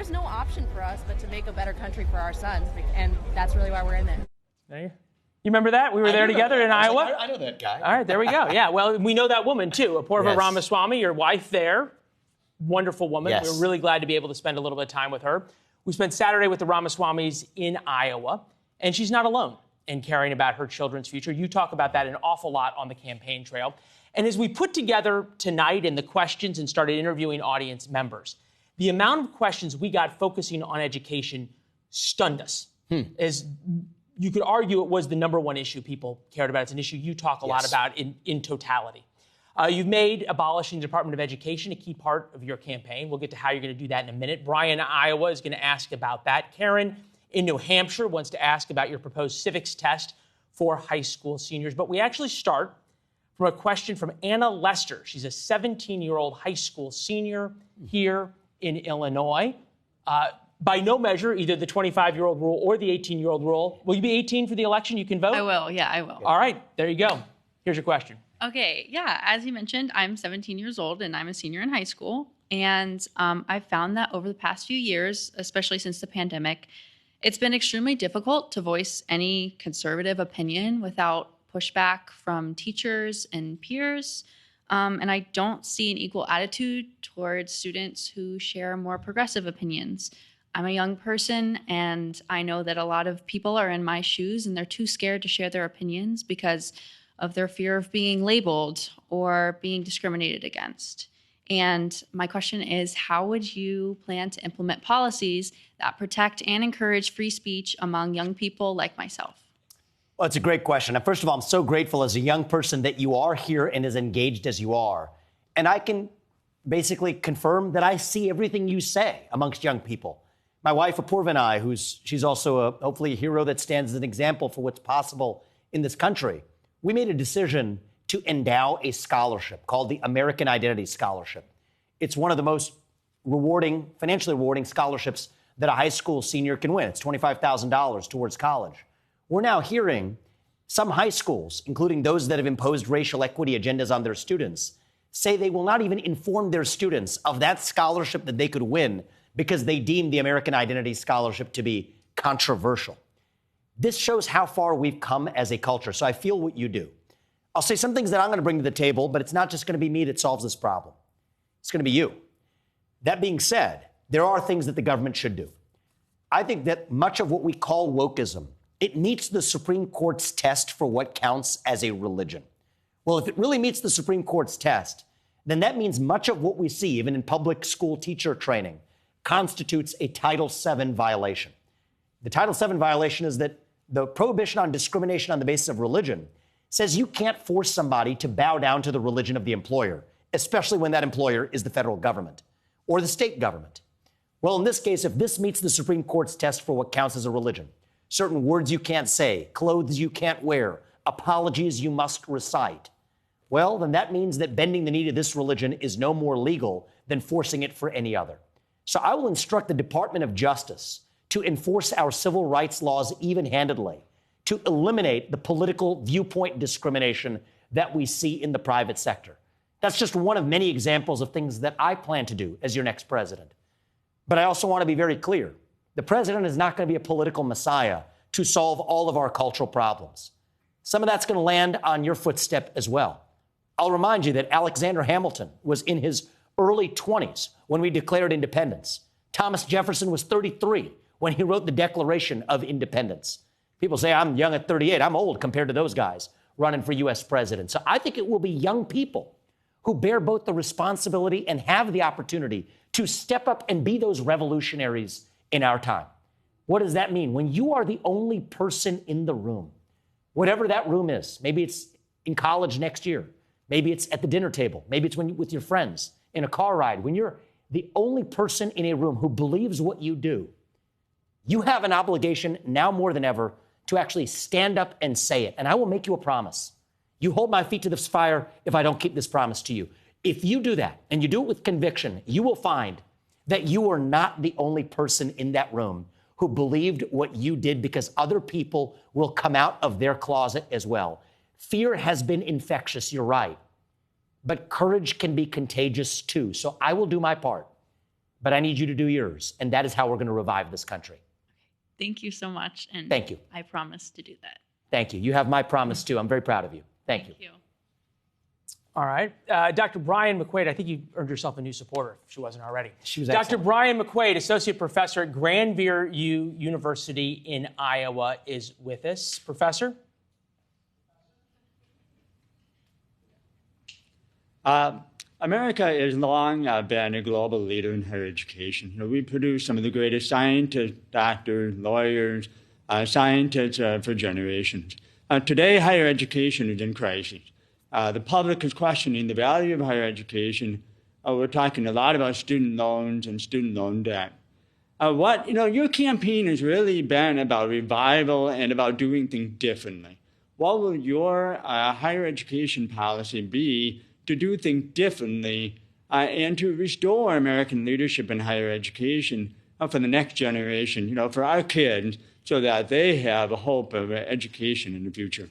there's no option for us but to make a better country for our sons, and that's really why we're in there. You remember that? We were there together in Iowa? Like, I know that guy. All right, there we go. Yeah, well, we know that woman, too, Vivek Yes. Ramaswamy, your wife there. Wonderful woman. Yes. We're really glad to be able to spend a little bit of time with her. We spent Saturday with the Ramaswamys in Iowa, and she's not alone in caring about her children's future. You talk about that an awful lot on the campaign trail. And as we put together tonight and the questions and started interviewing audience members, the amount of questions we got focusing on education stunned us. As you could argue it was the number one issue people cared about. It's an issue you talk a lot about in totality. You've made abolishing the Department of Education a key part of your campaign. We'll get to how you're going to do that in a minute. Brian in Iowa is going to ask about that. Karen in New Hampshire wants to ask about your proposed civics test for high school seniors. But we actually start from a question from Anna Lester. She's a 17-year-old high school senior here in Illinois. By no measure, either the 25-year-old rule or the 18-year-old rule. Will you be 18 for the election? You can vote? I will. Yeah, I will. All right. There you go. Here's your question. Okay. Yeah. As you mentioned, I'm 17 years old and I'm a senior in high school. And I've found that over the past few years, especially since the pandemic, it's been extremely difficult to voice any conservative opinion without pushback from teachers and peers. And I don't see an equal attitude towards students who share more progressive opinions. I'm a young person, and I know that a lot of people are in my shoes, and they're too scared to share their opinions because of their fear of being labeled or being discriminated against. And my question is, how would you plan to implement policies that protect and encourage free speech among young people like myself? Well, it's a great question. And first of all, I'm so grateful as a young person that you are here and as engaged as you are. And I can basically confirm that I see everything you say amongst young people. My wife, Apurva, and I, she's also hopefully a hero that stands as an example for what's possible in this country. We made a decision to endow a scholarship called the American Identity Scholarship. It's one of the most financially rewarding scholarships that a high school senior can win. It's $25,000 towards college. We're now hearing some high schools, including those that have imposed racial equity agendas on their students, say they will not even inform their students of that scholarship that they could win because they deem the American Identity Scholarship to be controversial. This shows how far we've come as a culture. So I feel what you do. I'll say some things that I'm going to bring to the table, but it's not just going to be me that solves this problem. It's going to be you. That being said, there are things that the government should do. I think that much of what we call wokeism, it meets the Supreme Court's test for what counts as a religion. Well, if it really meets the Supreme Court's test, then that means much of what we see, even in public school teacher training, constitutes a Title VII violation. The Title VII violation is that the prohibition on discrimination on the basis of religion says you can't force somebody to bow down to the religion of the employer, especially when that employer is the federal government or the state government. Well, in this case, if this meets the Supreme Court's test for what counts as a religion, certain words you can't say, clothes you can't wear, apologies you must recite, well, then that means that bending the knee to this religion is no more legal than forcing it for any other. So I will instruct the Department of Justice to enforce our civil rights laws even-handedly, to eliminate the political viewpoint discrimination that we see in the private sector. That's just one of many examples of things that I plan to do as your next president. But I also want to be very clear. The president is not going to be a political messiah to solve all of our cultural problems. Some of that's going to land on your footstep as well. I'll remind you that Alexander Hamilton was in his early 20s when we declared independence. Thomas Jefferson was 33 when he wrote the Declaration of Independence. People say I'm young at 38. I'm old compared to those guys running for U.S. president. So I think it will be young people who bear both the responsibility and have the opportunity to step up and be those revolutionaries in our time. What does that mean? When you are the only person in the room, whatever that room is, maybe it's in college next year, maybe it's at the dinner table, maybe it's with your friends in a car ride, when you're the only person in a room who believes what you do, you have an obligation now more than ever to actually stand up and say it. And I will make you a promise. You hold my feet to this fire if I don't keep this promise to you. If you do that and you do it with conviction, you will find that you are not the only person in that room who believed what you did, because other people will come out of their closet as well. Fear has been infectious, you're right. But courage can be contagious too. So I will do my part. but I need you to do yours. And that is how we're going to revive this country. Thank you so much. And thank you. I promise to do that. Thank you. You have my promise, too. I'm very proud of you. Thank you. All right. Dr. Brian McQuaid, I think you earned yourself a new supporter, if she wasn't already. She was Dr. excellent. Brian McQuaid, Associate Professor at Grandview University in Iowa, is with us. Professor? America has long been a global leader in higher education. We produce some of the greatest scientists, doctors, lawyers, scientists for generations. Today, higher education is in crisis. The public is questioning the value of higher education. We're talking a lot about student loans and student loan debt. Your campaign has really been about revival and about doing things differently. What will your higher education policy be to do things differently and to restore American leadership in higher education for the next generation, for our kids, so that they have a hope of education in the future?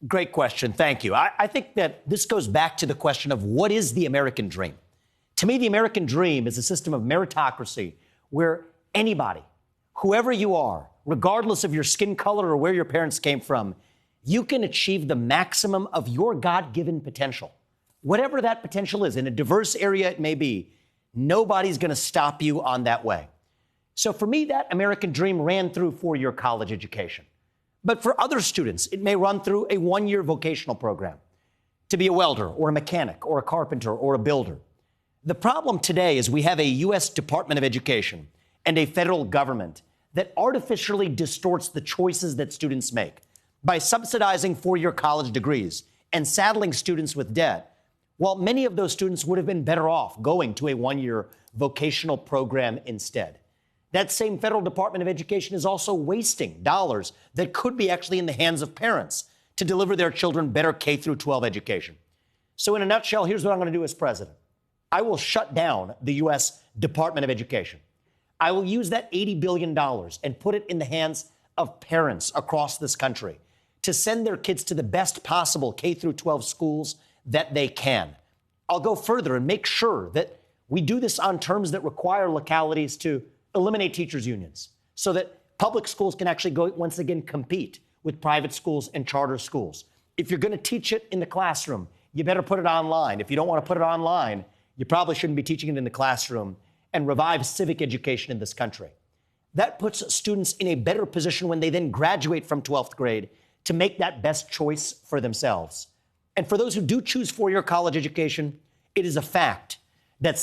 Great question. Thank you. I think that this goes back to the question of what is the American dream? To me, the American dream is a system of meritocracy where anybody, whoever you are, regardless of your skin color or where your parents came from, you can achieve the maximum of your God-given potential. Whatever that potential is, in a diverse area it may be, nobody's going to stop you on that way. So for me, that American dream ran through four-year college education. But for other students, it may run through a one-year vocational program to be a welder or a mechanic or a carpenter or a builder. The problem today is we have a U.S. Department of Education and a federal government that artificially distorts the choices that students make by subsidizing four-year college degrees and saddling students with debt, while many of those students would have been better off going to a one-year vocational program instead. That same federal Department of Education is also wasting dollars that could be actually in the hands of parents to deliver their children better K through 12 education. So in a nutshell, here's what I'm going to do as president. I will shut down the U.S. Department of Education. I will use that $80 billion and put it in the hands of parents across this country to send their kids to the best possible K through 12 schools that they can. I'll go further and make sure that we do this on terms that require localities to eliminate teachers' unions so that public schools can actually go once again compete with private schools and charter schools. If you're going to teach it in the classroom, you better put it online. If you don't want to put it online, you probably shouldn't be teaching it in the classroom, and revive civic education in this country. That puts students in a better position when they then graduate from 12th grade to make that best choice for themselves. And for those who do choose four-year college education, it is a fact that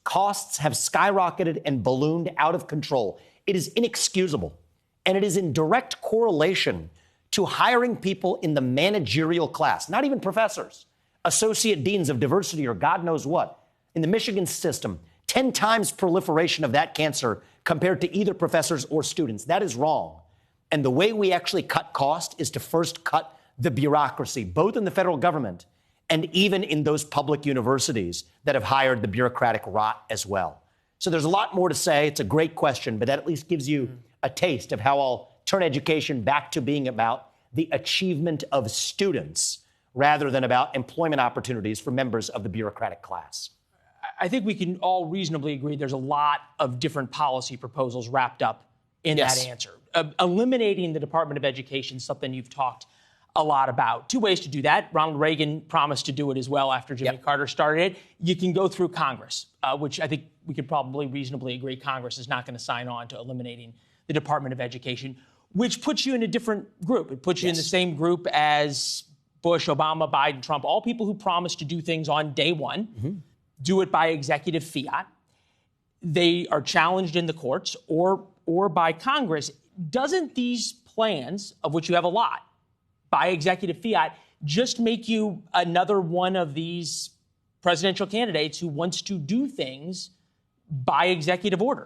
costs have skyrocketed and ballooned out of control. It is inexcusable, and it is in direct correlation to hiring people in the managerial class, not even professors, associate deans of diversity or God knows what. In the Michigan system, 10 times proliferation of that cancer compared to either professors or students. That is wrong. And the way we actually cut cost is to first cut the bureaucracy, both in the federal government and even in those public universities that have hired the bureaucratic rot as well. So there's a lot more to say. It's a great question, but that at least gives you a taste of how I'll turn education back to being about the achievement of students rather than about employment opportunities for members of the bureaucratic class. I think we can all reasonably agree there's a lot of different policy proposals wrapped up in that answer. Eliminating the Department of Education is something you've talked a lot about. Two ways to do that. Ronald Reagan promised to do it as well after Jimmy Carter started it. You can go through Congress, which I think we could probably reasonably agree Congress is not going to sign on to eliminating the Department of Education, which puts you in a different group. It puts you in the same group as Bush, Obama, Biden, Trump, all people who promised to do things on day one, do it by executive fiat. They are challenged in the courts or by Congress. Doesn't these plans, of which you have a lot, by executive fiat, just make you another one of these presidential candidates who wants to do things by executive order?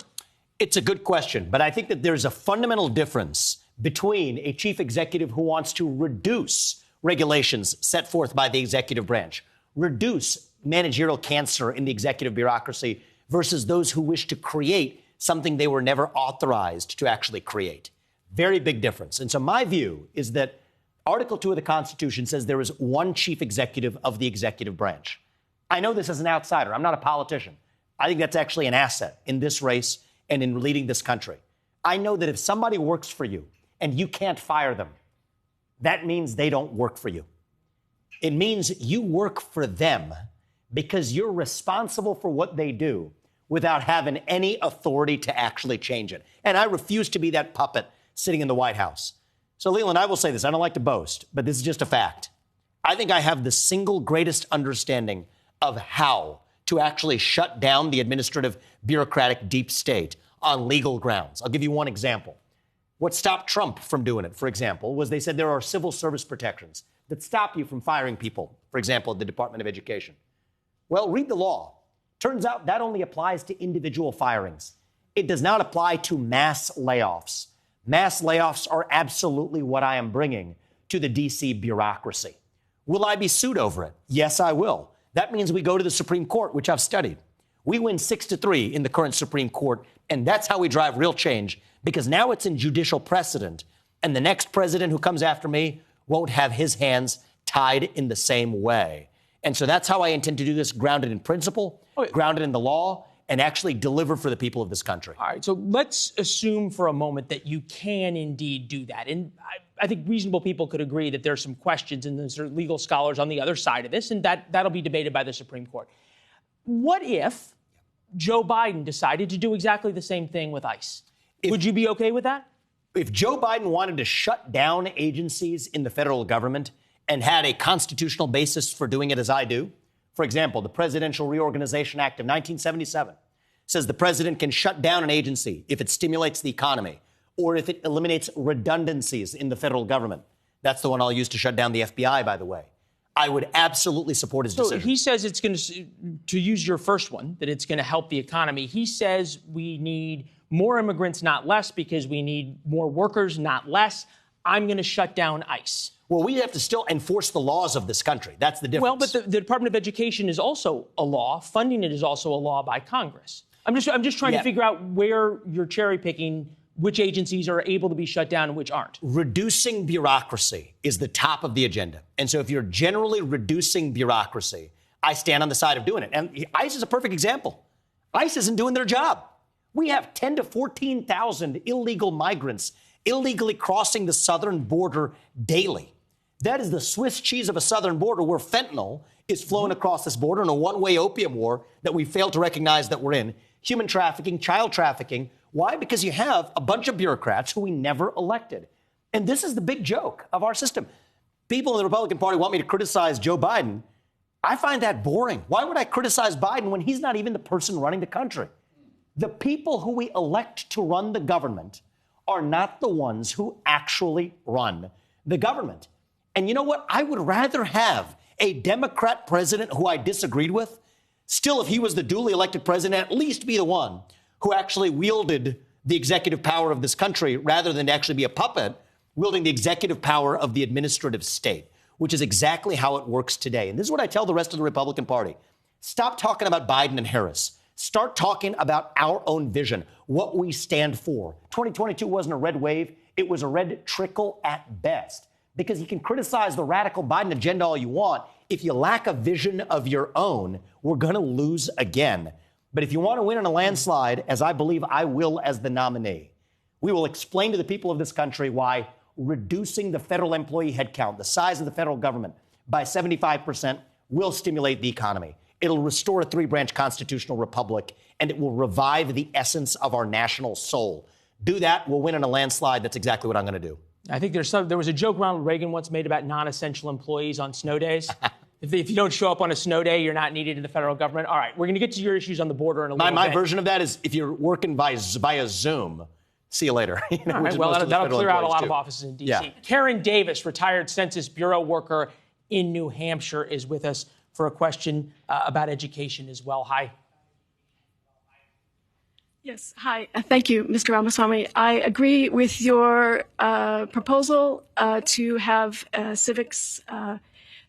It's a good question, but I think that there's a fundamental difference between a chief executive who wants to reduce regulations set forth by the executive branch, reduce managerial cancer in the executive bureaucracy, versus those who wish to create something they were never authorized to actually create. Very big difference. And so my view is that Article 2 of the Constitution says there is one chief executive of the executive branch. I know this as an outsider. I'm not a politician. I think that's actually an asset in this race and in leading this country. I know that if somebody works for you and you can't fire them, that means they don't work for you. It means you work for them because you're responsible for what they do without having any authority to actually change it. And I refuse to be that puppet sitting in the White House. So, Leland, I will say this. I don't like to boast, but this is just a fact. I think I have the single greatest understanding of how to actually shut down the administrative, bureaucratic deep state on legal grounds. I'll give you one example. What stopped Trump from doing it, for example, was they said there are civil service protections that stop you from firing people, for example, at the Department of Education. Well, read the law. Turns out that only applies to individual firings. It does not apply to mass layoffs. Mass layoffs are absolutely what I am bringing to the D.C. bureaucracy. Will I be sued over it? Yes, I will. That means we go to the Supreme Court, which I've studied. We win 6-3 in the current Supreme Court, and that's how we drive real change, because now it's in judicial precedent, and the next president who comes after me won't have his hands tied in the same way. And so that's how I intend to do this, grounded in principle, grounded in the law, and actually deliver for the people of this country. All right, so let's assume for a moment that you can indeed do that. And I think reasonable people could agree that there's some questions, and there's legal scholars on the other side of this, and that'll be debated by the Supreme Court. What if Joe Biden decided to do exactly the same thing with ICE? Would you be okay with that? If Joe Biden wanted to shut down agencies in the federal government and had a constitutional basis for doing it as I do, for example, the Presidential Reorganization Act of 1977 says the president can shut down an agency if it stimulates the economy or if it eliminates redundancies in the federal government. That's the one I'll use to shut down the FBI, by the way. I would absolutely support his decision. So he says it's going to use your first one, that it's going to help the economy. He says we need more immigrants, not less, because we need more workers, not less. I'm going to shut down ICE. Well, we have to still enforce the laws of this country. That's the difference. Well, but the Department of Education is also a law. Funding it is also a law by Congress. I'm just trying to figure out where you're cherry picking which agencies are able to be shut down and which aren't. Reducing bureaucracy is the top of the agenda. And so if you're generally reducing bureaucracy, I stand on the side of doing it. And ICE is a perfect example. ICE isn't doing their job. We have 10 to 14,000 illegal migrants illegally crossing the southern border daily. That is the Swiss cheese of a southern border where fentanyl is flowing across this border in a one-way opium war that we fail to recognize that we're in. Human trafficking, child trafficking. Why? Because you have a bunch of bureaucrats who we never elected. And this is the big joke of our system. People in the Republican Party want me to criticize Joe Biden. I find that boring. Why would I criticize Biden when he's not even the person running the country? The people who we elect to run the government are not the ones who actually run the government. And you know what? I would rather have a Democrat president who I disagreed with. Still, if he was the duly elected president, at least be the one who actually wielded the executive power of this country rather than to actually be a puppet wielding the executive power of the administrative state, which is exactly how it works today. And this is what I tell the rest of the Republican Party. Stop talking about Biden and Harris. Start talking about our own vision, what we stand for. 2022 wasn't a red wave. It was a red trickle at best. Because you can criticize the radical Biden agenda all you want. If you lack a vision of your own, we're going to lose again. But if you want to win in a landslide, as I believe I will as the nominee, we will explain to the people of this country why reducing the federal employee headcount, the size of the federal government, by 75% will stimulate the economy. It'll restore a three-branch constitutional republic, and it will revive the essence of our national soul. Do that, we'll win in a landslide. That's exactly what I'm going to do. I think there was a joke Ronald Reagan once made about non-essential employees on snow days. If you don't show up on a snow day, you're not needed in the federal government. All right, we're going to get to your issues on the border in a little bit. My version of that is if you're working via Zoom, see you later. All right, well, that'll clear out a lot of offices in D.C. Yeah. Karen Davis, retired Census Bureau worker in New Hampshire, is with us for a question about education as well. Hi. Yes. Hi. Thank you, Mr. Ramaswamy. I agree with your proposal to have civics.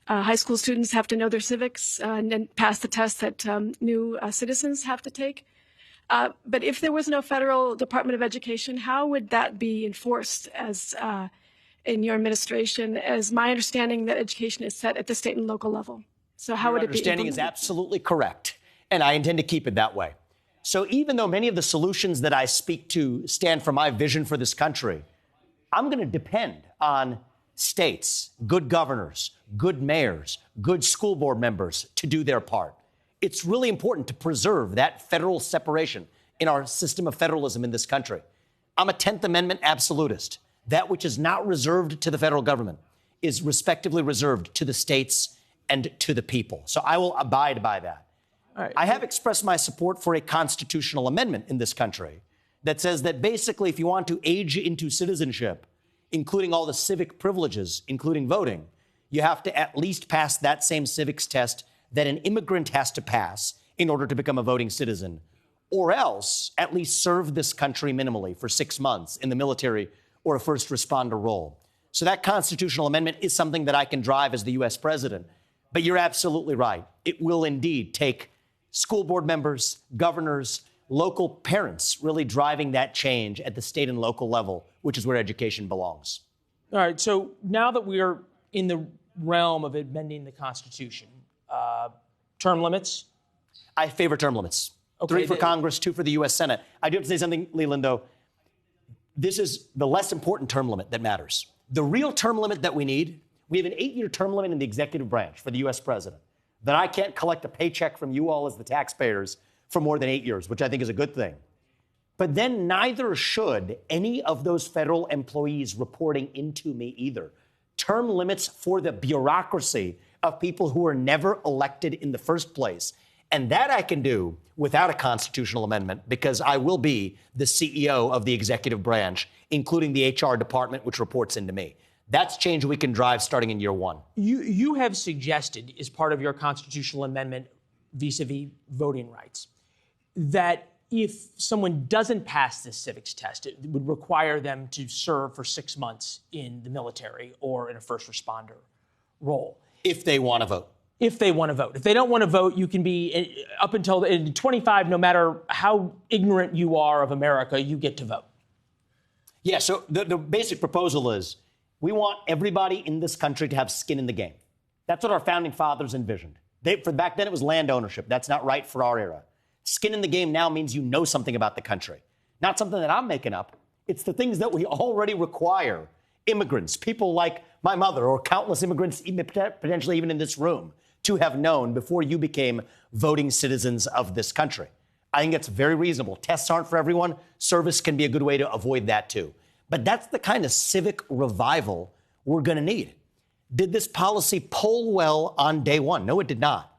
High school students have to know their civics and then pass the test that new citizens have to take. But if there was no federal Department of Education, how would that be enforced as in your administration? As my understanding that education is set at the state and local level. So how would it be implemented? Your understanding is absolutely correct. and I intend to keep it that way. So even though many of the solutions that I speak to stand for my vision for this country, I'm going to depend on states, good governors, good mayors, good school board members to do their part. It's really important to preserve that federal separation in our system of federalism in this country. I'm a 10th Amendment absolutist. That which is not reserved to the federal government is respectively reserved to the states and to the people. So I will abide by that. All right. I have expressed my support for a constitutional amendment in this country that says that basically if you want to age into citizenship, including all the civic privileges, including voting, you have to at least pass that same civics test that an immigrant has to pass in order to become a voting citizen, or else at least serve this country minimally for 6 months in the military or a first responder role. So that constitutional amendment is something that I can drive as the U.S. president. But you're absolutely right. It will indeed take school board members, governors, local parents really driving that change at the state and local level, which is where education belongs. All right. So now that we are in the realm of amending the Constitution, term limits? I favor term limits. Okay, 3 for Congress, 2 for the U.S. Senate. I do have to say something, Leland, though. This is the less important term limit that matters. The real term limit that we need, we have an 8-year term limit in the executive branch for the U.S. president, that I can't collect a paycheck from you all as the taxpayers for more than 8 years, which I think is a good thing. But then neither should any of those federal employees reporting into me either. Term limits for the bureaucracy of people who were never elected in the first place. And that I can do without a constitutional amendment because I will be the CEO of the executive branch, including the HR department, which reports into me. That's change we can drive starting in year 1. You have suggested, as part of your constitutional amendment vis-a-vis voting rights, that if someone doesn't pass this civics test, it would require them to serve for 6 months in the military or in a first responder role. If they want to vote. If they want to vote. If they don't want to vote, you can be up until 25, no matter how ignorant you are of America, you get to vote. Yeah, so the basic proposal is we want everybody in this country to have skin in the game. That's what our founding fathers envisioned. Back then, it was land ownership. That's not right for our era. Skin in the game now means you know something about the country. Not something that I'm making up. It's the things that we already require. Immigrants, people like my mother or countless immigrants, potentially even in this room, to have known before you became voting citizens of this country. I think that's very reasonable. Tests aren't for everyone. Service can be a good way to avoid that, too. But that's the kind of civic revival we're going to need. Did this policy poll well on day one? No, it did not.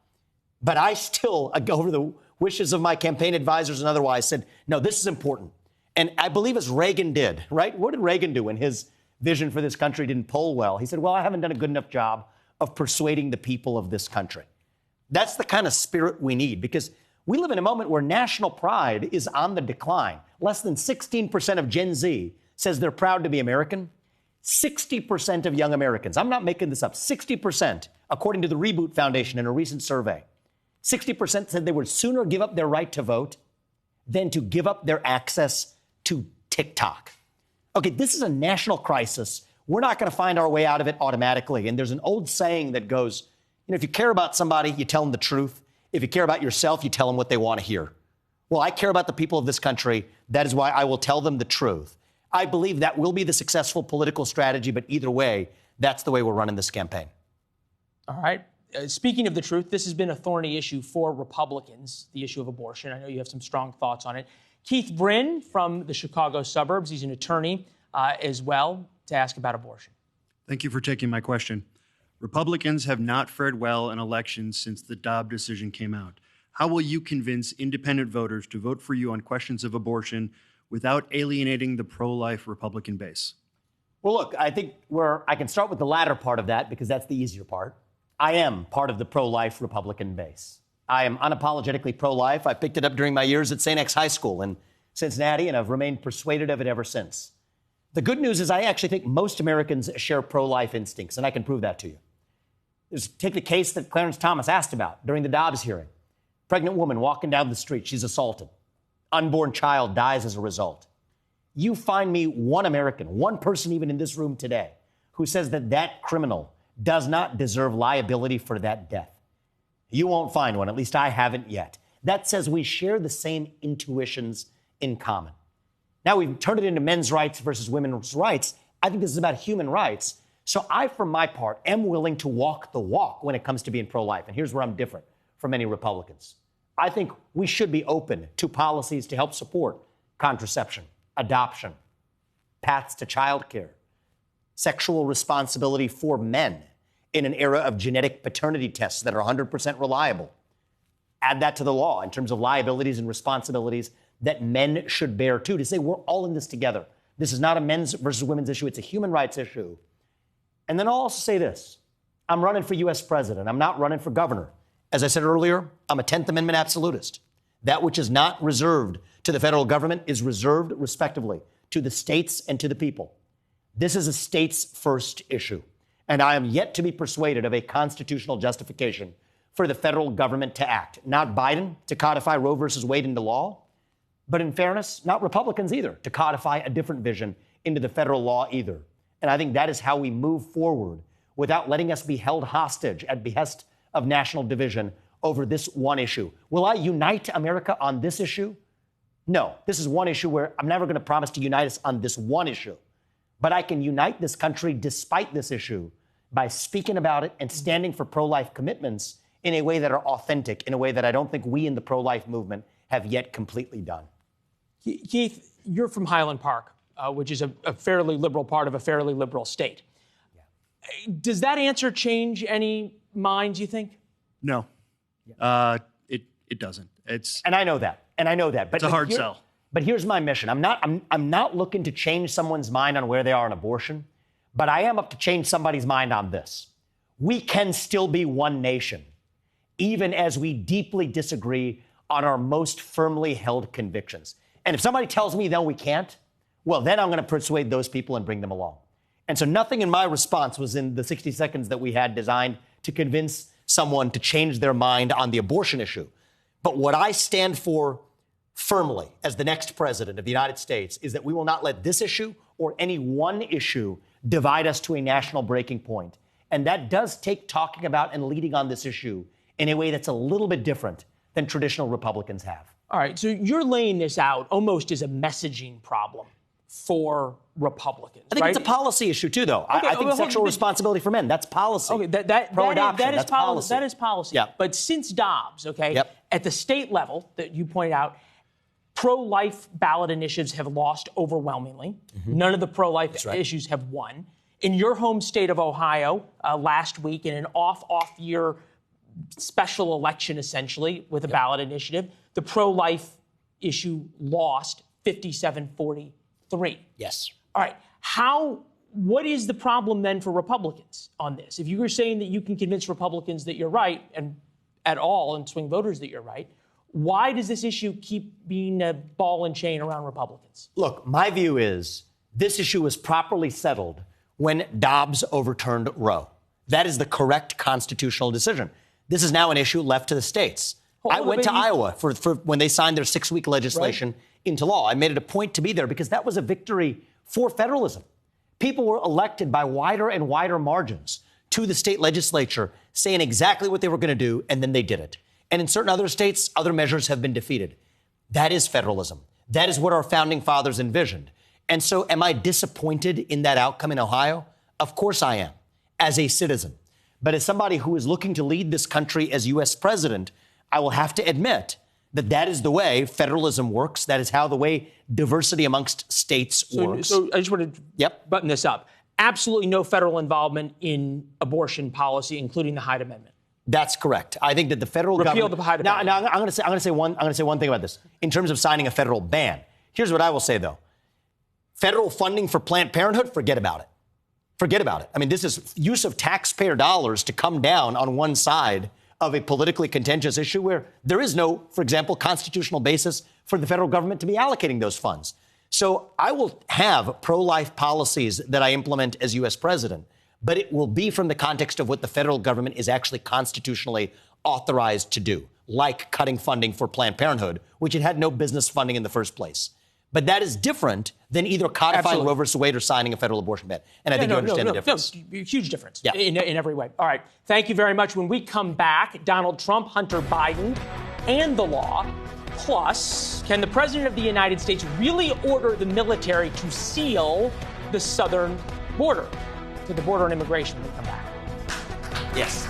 But I still, over the wishes of my campaign advisors and otherwise, said, no, this is important. And I believe as Reagan did, right? What did Reagan do when his vision for this country didn't poll well? He said, well, I haven't done a good enough job of persuading the people of this country. That's the kind of spirit we need, because we live in a moment where national pride is on the decline. Less than 16% of Gen Z says they're proud to be American. 60% of young Americans, I'm not making this up, 60%, according to the Reboot Foundation in a recent survey, 60% said they would sooner give up their right to vote than to give up their access to TikTok. Okay, this is a national crisis. We're not going to find our way out of it automatically. And there's an old saying that goes, if you care about somebody, you tell them the truth. If you care about yourself, you tell them what they want to hear. Well, I care about the people of this country. That is why I will tell them the truth. I believe that will be the successful political strategy, but either way, that's the way we're running this campaign. All right. Speaking of the truth, this has been a thorny issue for Republicans, the issue of abortion. I know you have some strong thoughts on it. Keith Brin from the Chicago suburbs, he's an attorney as well, to ask about abortion. Thank you for taking my question. Republicans have not fared well in elections since the Dobbs decision came out. How will you convince independent voters to vote for you on questions of abortion without alienating the pro-life Republican base? Well, look, I think I can start with the latter part of that because that's the easier part. I am part of the pro-life Republican base. I am unapologetically pro-life. I picked it up during my years at St. X High School in Cincinnati, and I've remained persuaded of it ever since. The good news is I actually think most Americans share pro-life instincts, and I can prove that to you. Take the case that Clarence Thomas asked about during the Dobbs hearing. Pregnant woman walking down the street, she's assaulted. Unborn child dies as a result. You find me one American, one person even in this room today, who says that that criminal does not deserve liability for that death. You won't find one, at least I haven't yet. That says we share the same intuitions in common. Now we've turned it into men's rights versus women's rights. I think this is about human rights. So I, for my part, am willing to walk the walk when it comes to being pro-life. And here's where I'm different from many Republicans. I think we should be open to policies to help support contraception, adoption, paths to childcare, sexual responsibility for men in an era of genetic paternity tests that are 100% reliable. Add that to the law in terms of liabilities and responsibilities that men should bear too, to say we're all in this together. This is not a men's versus women's issue. It's a human rights issue. And then I'll also say this. I'm running for U.S. president. I'm not running for governor. As I said earlier, I'm a 10th Amendment absolutist. That which is not reserved to the federal government is reserved, respectively, to the states and to the people. This is a states first issue. And I am yet to be persuaded of a constitutional justification for the federal government to act. Not Biden to codify Roe versus Wade into law, but in fairness, not Republicans either to codify a different vision into the federal law either. And I think that is how we move forward without letting us be held hostage at behest of national division over this one issue. Will I unite America on this issue? No. This is one issue where I'm never going to promise to unite us on this one issue. But I can unite this country despite this issue by speaking about it and standing for pro-life commitments in a way that are authentic, in a way that I don't think we in the pro-life movement have yet completely done. Keith, you're from Highland Park, which is a fairly liberal part of a fairly liberal state. Yeah. Does that answer change any minds, you think? No, it doesn't. And I know that. But it's a hard sell. But here's my mission. I'm not looking to change someone's mind on where they are on abortion, but I am up to change somebody's mind on this. We can still be one nation, even as we deeply disagree on our most firmly held convictions. And if somebody tells me, no, we can't, well, then I'm going to persuade those people and bring them along. And so nothing in my response was in the 60 seconds that we had designed to convince someone to change their mind on the abortion issue. But what I stand for firmly as the next president of the United States is that we will not let this issue or any one issue divide us to a national breaking point. And that does take talking about and leading on this issue in a way that's a little bit different than traditional Republicans have. All right, so you're laying this out almost as a messaging problem for Republicans, I think right? it's a policy issue, too, though. I think sexual responsibility for men, that's policy. Okay, that is policy. That is policy. Yeah. But since Dobbs, okay, Yep. at the state level that you pointed out, pro-life ballot initiatives have lost overwhelmingly. Mm-hmm. None of the pro-life issues have won. In your home state of Ohio, last week, in an off-year special election, essentially, with a ballot initiative, the pro-life issue lost 57-43. Yes. All right. What is the problem then for Republicans on this? If you were saying that you can convince Republicans that you're right and at all and swing voters that you're right, why does this issue keep being a ball and chain around Republicans? Look, my view is this issue was properly settled when Dobbs overturned Roe. That is the correct constitutional decision. This is now an issue left to the states. I went to Iowa for when they signed their 6-week legislation into law. I made it a point to be there because that was a victory for federalism. People were elected by wider and wider margins to the state legislature saying exactly what they were going to do, and then they did it. And in certain other states, other measures have been defeated. That is federalism. That is what our founding fathers envisioned. And so am I disappointed in that outcome in Ohio? Of course I am, as a citizen. But as somebody who is looking to lead this country as U.S. president, I will have to admit that that is the way federalism works. That is how the way diversity amongst states works. So I just want to button this up. Absolutely no federal involvement in abortion policy, including the Hyde Amendment. That's correct. I think that the federal government. Repeal the Hyde Amendment. Now, I'm going to say one thing about this in terms of signing a federal ban. Here's what I will say, though. Federal funding for Planned Parenthood, forget about it. Forget about it. I mean, this is use of taxpayer dollars to come down on one side of a politically contentious issue where there is no, for example, constitutional basis for the federal government to be allocating those funds. So I will have pro-life policies that I implement as U.S. president, but it will be from the context of what the federal government is actually constitutionally authorized to do, like cutting funding for Planned Parenthood, which it had no business funding in the first place. But that is different than either codifying Roe versus Wade or signing a federal abortion ban. And I think you understand the difference. No, huge difference in every way. All right. Thank you very much. When we come back, Donald Trump, Hunter Biden, and the law? Plus, can the President of the United States really order the military to seal the southern border? To the border and immigration, we'll come back. Yes.